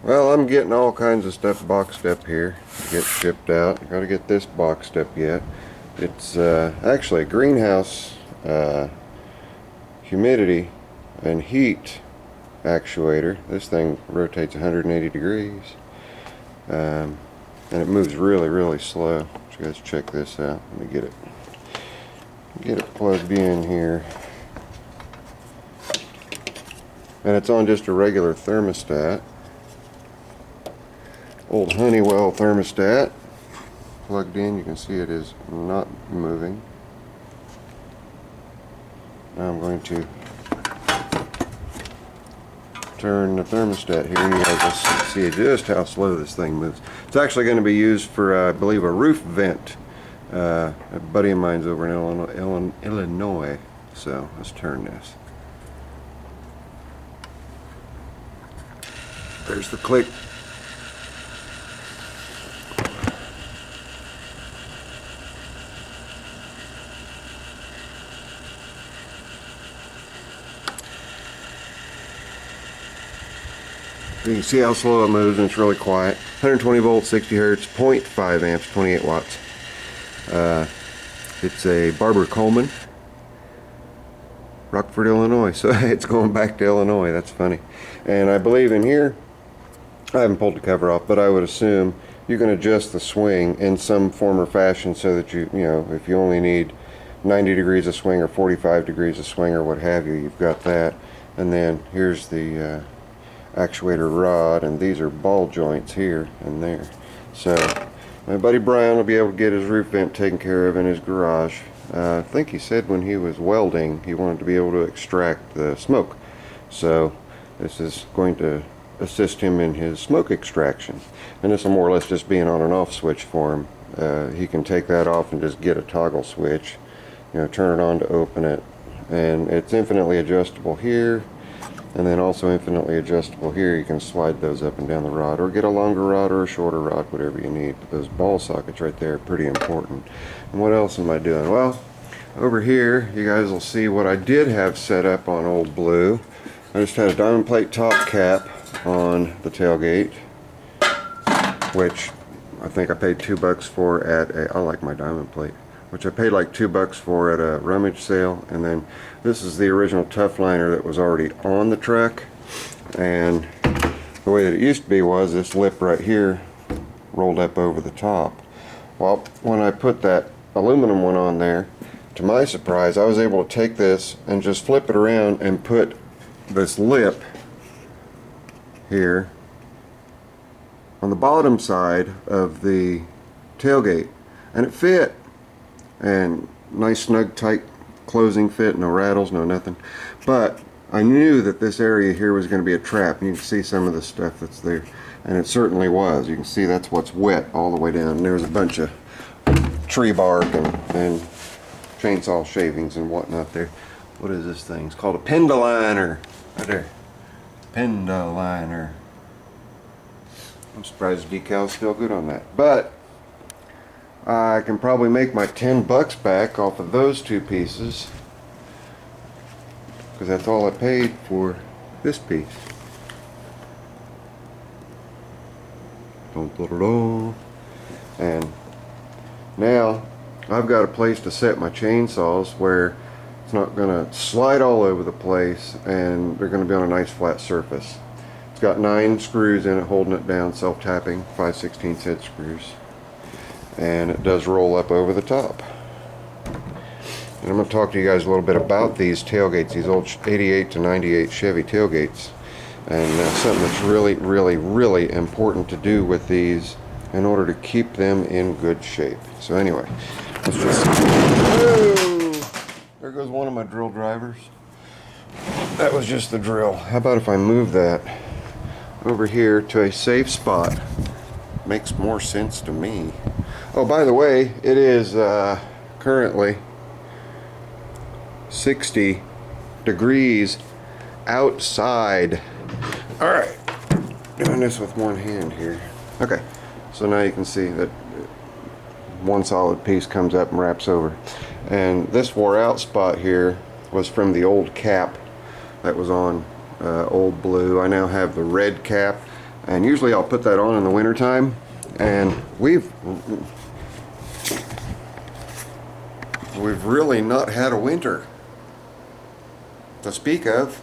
Well, I'm getting all kinds of stuff boxed up here to get shipped out. I gotta get this boxed up yet. It's actually a greenhouse humidity and heat actuator. This thing rotates 180 degrees. And it moves really slow. So you guys check this out. Let me get it plugged in here. And it's on just a regular thermostat. Old Honeywell thermostat. Plugged in, you can see it is not moving. Now I'm going to turn the thermostat here and you guys will see just how slow this thing moves. It's actually going to be used for, I believe, a roof vent. A buddy of mine's over in Illinois. So let's turn this. There's the click. You can see how slow it moves, and it's really quiet. 120 volts, 60 hertz, 0.5 amps, 28 watts. It's a Barber Coleman, Rockford, Illinois. So it's going back to Illinois. That's funny. And I believe in here, I haven't pulled the cover off, but I would assume you can adjust the swing in some form or fashion so that you know, if you only need 90 degrees of swing or 45 degrees of swing or what have you, you've got that. And then here's the actuator rod, and these are ball joints here and there. So my buddy Brian will be able to get his roof vent taken care of in his garage. I think he said when he was welding he wanted to be able to extract the smoke, so this is going to assist him in his smoke extraction, and this will more or less just be an on and off switch for him. He can take that off and just get a toggle switch, you know, turn it on to open it, and it's infinitely adjustable here. And then also infinitely adjustable here. You can slide those up and down the rod, or get a longer rod or a shorter rod, whatever you need. But those ball sockets right there are pretty important. And what else am I doing? Well, over here you guys will see what I did have set up on Old Blue. I just had a diamond plate top cap on the tailgate, which I think I paid $2 for at a, I like my diamond plate, which I paid like $2 for at a rummage sale. And then this is the original tough liner that was already on the truck, and the way that it used to be was this lip right here rolled up over the top. Well, when I put that aluminum one on there, to my surprise, I was able to take this and just flip it around and put this lip here on the bottom side of the tailgate, and it fit. And nice snug tight closing fit, no rattles, no nothing. But I knew that this area here was going to be a trap, and you can see some of the stuff that's there, and it certainly was. You can see that's what's wet all the way down. And there's a bunch of tree bark and chainsaw shavings and whatnot there. What is this thing? It's called a penduliner. Right there. Penduliner. I'm surprised the decal's still good on that. But I can probably make my $10 back off of those two pieces, because that's all I paid for this piece. And now I've got a place to set my chainsaws where it's not going to slide all over the place, and they're going to be on a nice flat surface. It's got 9 screws in it holding it down, self-tapping, 5/16 head screws. And it does roll up over the top. And I'm going to talk to you guys a little bit about these tailgates, these old 88 to 98 Chevy tailgates, and something that's really important to do with these in order to keep them in good shape. So anyway, let's just, whoa, there goes one of my drill drivers. That was just the drill. How about if I move that over here to a safe spot? Makes more sense to me. Oh, by the way, it is currently 60 degrees outside. Alright, doing this with one hand here. Okay, so now you can see that one solid piece comes up and wraps over. And this wore out spot here was from the old cap that was on Old Blue. I now have the red cap And usually I'll put that on in the wintertime, and we've really not had a winter to speak of.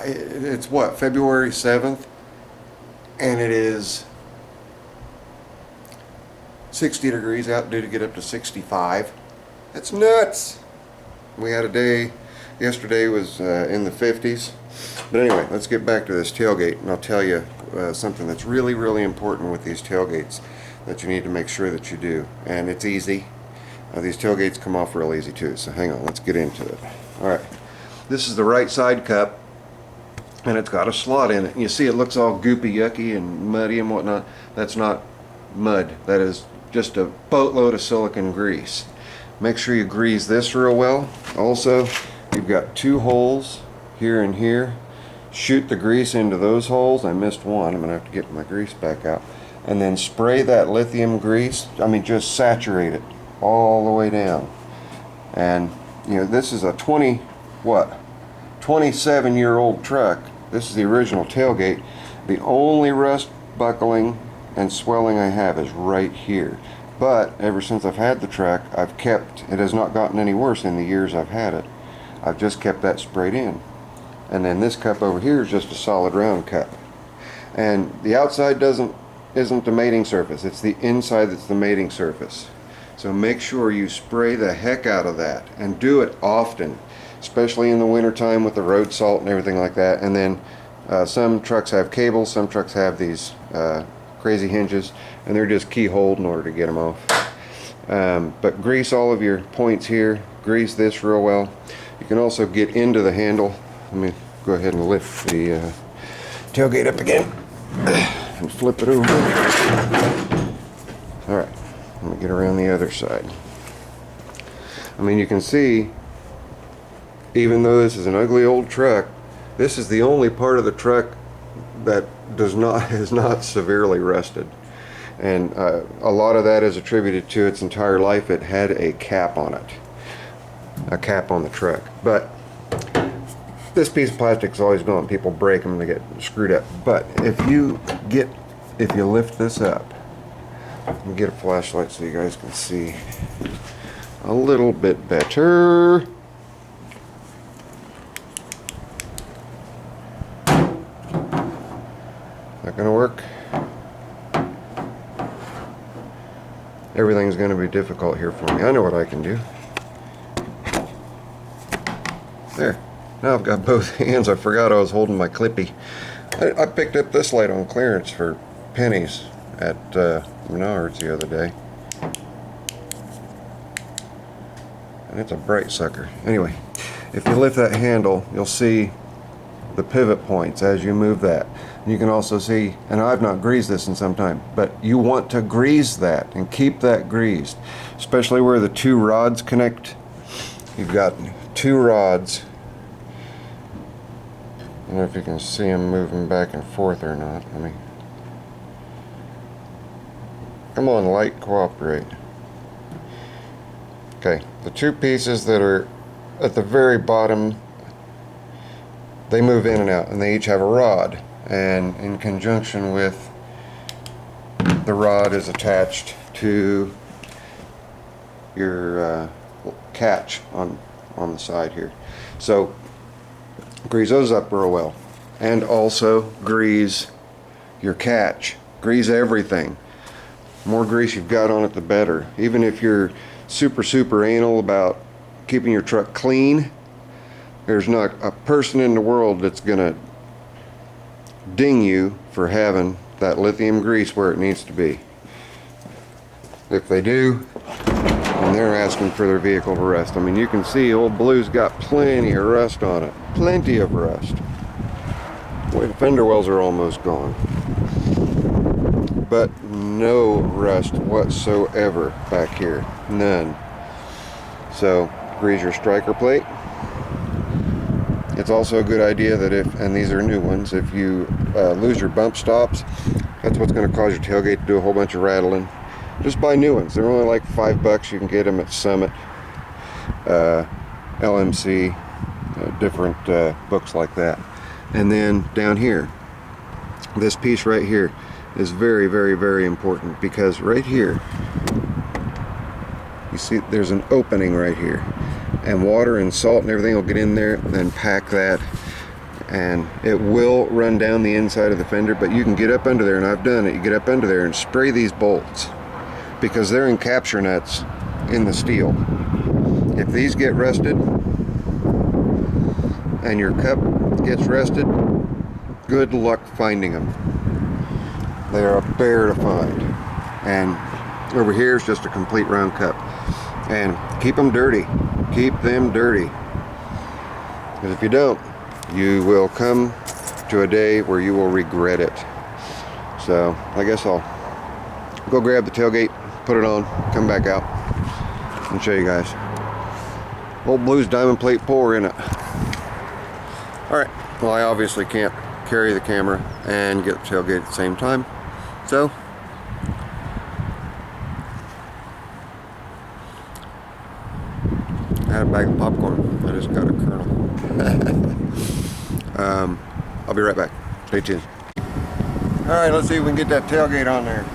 It's what, February 7th, and it is 60 degrees out, due to get up to 65. That's nuts. We had a day, yesterday was in the 50s. But anyway, let's get back to this tailgate, and I'll tell you something that's really, really important with these tailgates that you need to make sure that you do. And it's easy. These tailgates come off real easy too, so hang on, let's get into it. Alright, this is the right side cup, and it's got a slot in it. And you see it looks all goopy, yucky, and muddy and whatnot. That's not mud. That is just a boatload of silicone grease. Make sure you grease this real well. Also, you've got 2 holes here and here. Shoot the grease into those holes. I missed one. I'm going to have to get my grease back out. And then spray that lithium grease. I mean, just saturate it all the way down. And, you know, this is a 27-year-old truck. This is the original tailgate. The only rust, buckling, and swelling I have is right here. But ever since I've had the truck, I've kept, it has not gotten any worse in the years I've had it. I've just kept that sprayed in. And then this cup over here is just a solid round cup. And the outside isn't the mating surface, it's the inside that's the mating surface. So make sure you spray the heck out of that, and do it often, especially in the winter time with the road salt and everything like that. And then some trucks have cables, some trucks have these crazy hinges, and they're just keyholed in order to get them off. But grease all of your points here, grease this real well. You can also get into the handle. Let me go ahead and lift the tailgate up again and flip it over. Alright, let me get around the other side. I mean, you can see, even though this is an ugly old truck, this is the only part of the truck that is not severely rusted. And a lot of that is attributed to its entire life. It had a cap on it, a cap on the truck. But this piece of plastic is always gone. People break them and they get screwed up. But if you lift this up, let me get a flashlight so you guys can see a little bit better. Not gonna work. Everything's gonna be difficult here for me. I know what I can do. There. Now I've got both hands. I forgot I was holding my clippy. I picked up this light on clearance for pennies at Menards the other day. And it's a bright sucker. Anyway, if you lift that handle, you'll see the pivot points as you move that. And you can also see, and I've not greased this in some time, but you want to grease that and keep that greased, especially where the 2 rods connect. You've got 2 rods. I don't know if you can see them moving back and forth or not. Let me. Come on, light, cooperate. Okay, the 2 pieces that are at the very bottom, they move in and out, and they each have a rod. And in conjunction with the rod is attached to your catch on the side here. So grease those up real well, and also grease your catch. Grease everything. The more grease you've got on it, the better. Even if you're super anal about keeping your truck clean, there's not a person in the world that's gonna ding you for having that lithium grease where it needs to be. If they do, then they're asking for their vehicle to rust. I mean, you can see old Blue's got plenty of rust on it. Plenty of rust. Boy, the fender wells are almost gone. But no rust whatsoever back here. None. So, grease your striker plate. It's also a good idea that and these are new ones, if you lose your bump stops, that's what's going to cause your tailgate to do a whole bunch of rattling. Just buy new ones. They're only like $5. You can get them at Summit, LMC, different books like that. And then down here, this piece right here is very, very, very important, because right here, you see there's an opening right here, and water and salt and everything will get in there and pack that, and it will run down the inside of the fender. But you can get up under there, and I've done it, you get up under there and spray these bolts, because they're in capture nuts in the steel. If these get rusted and your cup gets rusted, good luck finding them. They are a bear to find. And over here is just a complete round cup. And keep them dirty. Keep them dirty. Because if you don't, you will come to a day where you will regret it. So I guess I'll go grab the tailgate, put it on, come back out, and show you guys. Old Blues diamond plate pour in it. Alright, well, I obviously can't carry the camera and get the tailgate at the same time, so I had a bag of popcorn. I just got a kernel. I'll be right back. Stay tuned. Alright, let's see if we can get that tailgate on there.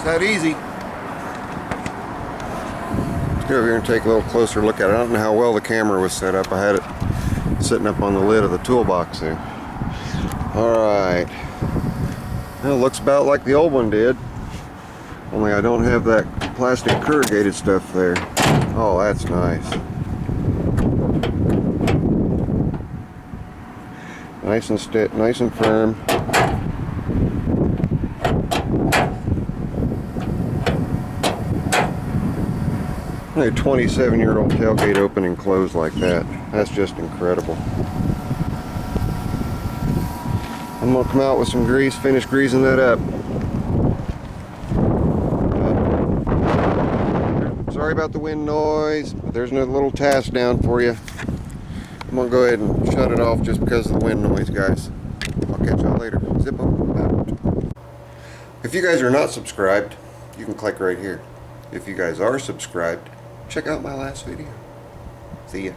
That easy. Let's go over here and take a little closer look at it. I don't know how well the camera was set up. I had it sitting up on the lid of the toolbox there. Alright. Well, it looks about like the old one did. Only I don't have that plastic corrugated stuff there. Oh, that's nice. Nice and firm. A 27-year-old tailgate open and close like that. That's just incredible. I'm gonna come out with some grease, finish greasing that up. Sorry about the wind noise, but there's another little task down for you. I'm gonna go ahead and shut it off just because of the wind noise, guys. I'll catch y'all later. Zippo out. If you guys are not subscribed, you can click right here. If you guys are subscribed, check out my last video. See ya.